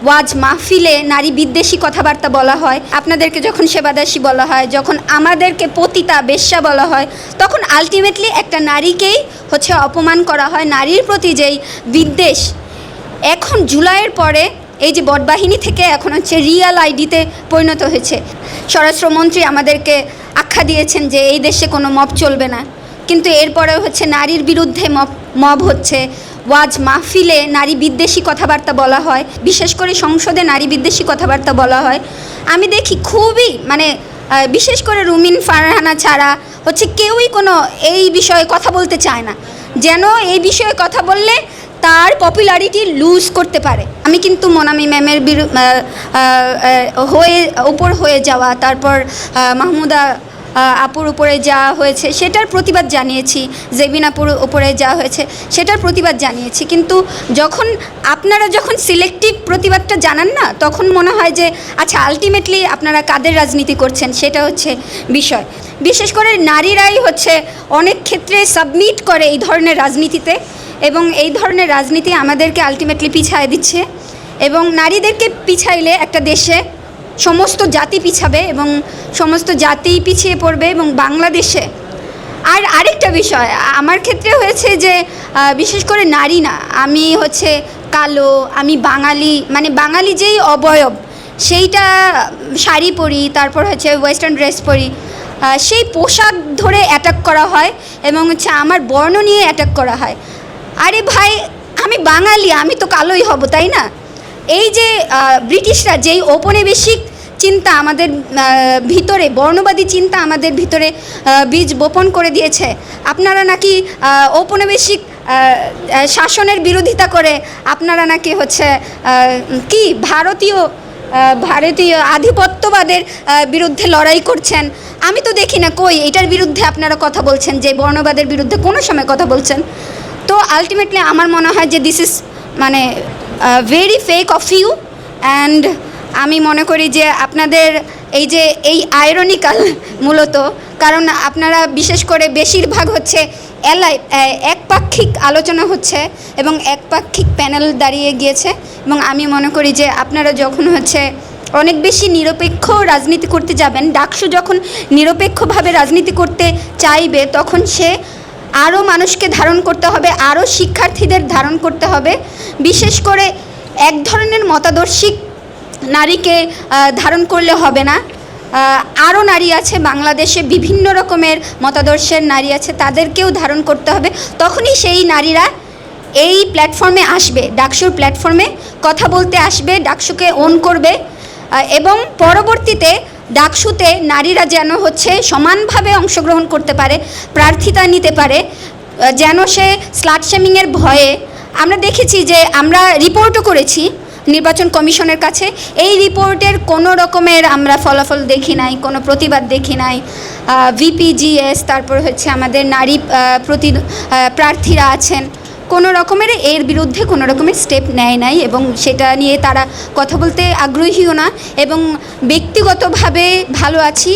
ওয়াজ মাহফিলে নারী বিদ্বেষী কথাবার্তা বলা হয়, আপনাদেরকে যখন সেবাদাসী বলা হয়, যখন আমাদেরকে পতিতা বেশ্যা বলা হয়, তখন আলটিমেটলি একটা নারীকেই অপমান করা হয়। নারীর প্রতি যেই বিদ্বেষ এখন জুলাইয়ের পরে এই যে বটবাহিনী থেকে এখন রিয়াল আইডিতে পরিণত হয়েছে। স্বরাষ্ট্রমন্ত্রী আমাদেরকে আখ্যা দিয়েছেন যে এই দেশে কোনো মব চলবে না, কিন্তু এরপরেও নারীর বিরুদ্ধে মব হচ্ছে। ওয়াজ মাহফিলে নারী বিদ্বেষী কথাবার্তা বলা হয়, বিশেষ করে সংসদে নারী বিদ্বেষী কথাবার্তা বলা হয়। আমি দেখি খুবই বিশেষ করে রুমিন ফারহানা ছাড়া কেউই কোনো এই বিষয়ে কথা বলতে চায় না, যেন এই বিষয়ে কথা বললে তার পপুলারিটি লুজ করতে পারে। আমি কিন্তু মোনামি ম্যামের হয়ে যাওয়া, তারপর মাহমুদা আপুর উপরে যা হয়েছে সেটার প্রতিবাদ জানিয়েছি, জেবিন আপুর উপরে যা হয়েছে সেটার প্রতিবাদ জানিয়েছি। কিন্তু আপনারা যখন সিলেক্টিভ প্রতিবাদটা জানান না, তখন মনে হয় যে আচ্ছা আলটিমেটলি আপনারা কাদের রাজনীতি করছেন, সেটা বিষয়। বিশেষ করে নারীরাই অনেক ক্ষেত্রে সাবমিট করে এই ধরনের রাজনীতিতে, এবং এই ধরনের রাজনীতি আমাদেরকে আলটিমেটলি পিছায় দিচ্ছে। এবং নারীদেরকে পিছাইলে একটা দেশে সমস্ত জাতি পিছাবে এবং সমস্ত জাতি পিছিয়ে পড়বে। এবং বাংলাদেশে আরেকটা বিষয় আমার ক্ষেত্রে হয়েছে যে বিশেষ করে নারী না, আমি কালো, আমি বাঙালি, বাঙালি যেই অবয়ব সেইটা শাড়ি পরি, তারপর ওয়েস্টার্ন ড্রেস পরি, সেই পোশাক ধরে অ্যাটাক করা হয় এবং আমার বর্ণ নিয়ে অ্যাটাক করা হয়। আরে ভাই, আমি বাঙালি, আমি তো কালোই হব, তাই না? এই যে ব্রিটিশরা যেই ঔপনিবেশিক চিন্তা আমাদের ভিতরে, বর্ণবাদী চিন্তা আমাদের ভিতরে বীজ বপন করে দিয়েছে, আপনারা নাকি ঔপনিবেশিক শাসনের বিরোধিতা করে আপনারা নাকি কি ভারতীয় আধিপত্যবাদের বিরুদ্ধে লড়াই করছেন। আমি তো দেখি না কই এটার বিরুদ্ধে আপনারা কথা বলছেন, যে বর্ণবাদের বিরুদ্ধে কোনো সময় কথা বলছেন। তো আলটিমেটলি আমার মনে হয় যে this is very fake of you. And আমি মনে করি যে আপনাদের এই আইরনিক্যাল মূলত, কারণ আপনারা বিশেষ করে বেশিরভাগ একপাক্ষিক আলোচনা হচ্ছে এবং একপাক্ষিক প্যানেল দাঁড়িয়ে গিয়েছে। এবং আমি মনে করি যে আপনারা যখন অনেক বেশি নিরপেক্ষ রাজনীতি করতে যাবেন, ডাকসু যখন নিরপেক্ষভাবে রাজনীতি করতে চাইবে, তখন সে আরও মানুষকে ধারণ করতে হবে, আরও শিক্ষার্থীদের ধারণ করতে হবে। বিশেষ করে এক ধরনের মতাদর্শিক নারীকে ধারণ করলে হবে না, আরও নারী আছে বাংলাদেশে, বিভিন্ন রকমের মতাদর্শের নারী আছে, তাদেরকেও ধারণ করতে হবে। তখনই সেই নারীরা এই প্ল্যাটফর্মে আসবে, ডাকসুর প্ল্যাটফর্মে কথা বলতে আসবে, ডাকসুকে ওন করবে। এবং পরবর্তীতে ডাকসুতে নারীরা যেন সমানভাবে অংশগ্রহণ করতে পারে, প্রার্থিতা নিতে পারে, যেন সে স্লাট শেমিংয়ের ভয়ে, আমরা দেখেছি যে আমরা রিপোর্টও করেছি নির্বাচন কমিশনের কাছে, এই রিপোর্টের কোনো রকমের আমরা ফলাফল দেখি নাই, কোনো প্রতিবাদ দেখি নাই। ভিপিজিএস, তারপর আমাদের নারী প্রার্থীরা আছেন, কোনো রকমের এর বিরুদ্ধে কোনো রকমের স্টেপ নেয় নাই, এবং সেটা নিয়ে তারা কথা বলতে আগ্রহীও না। এবং ব্যক্তিগতভাবে ভালো আছি,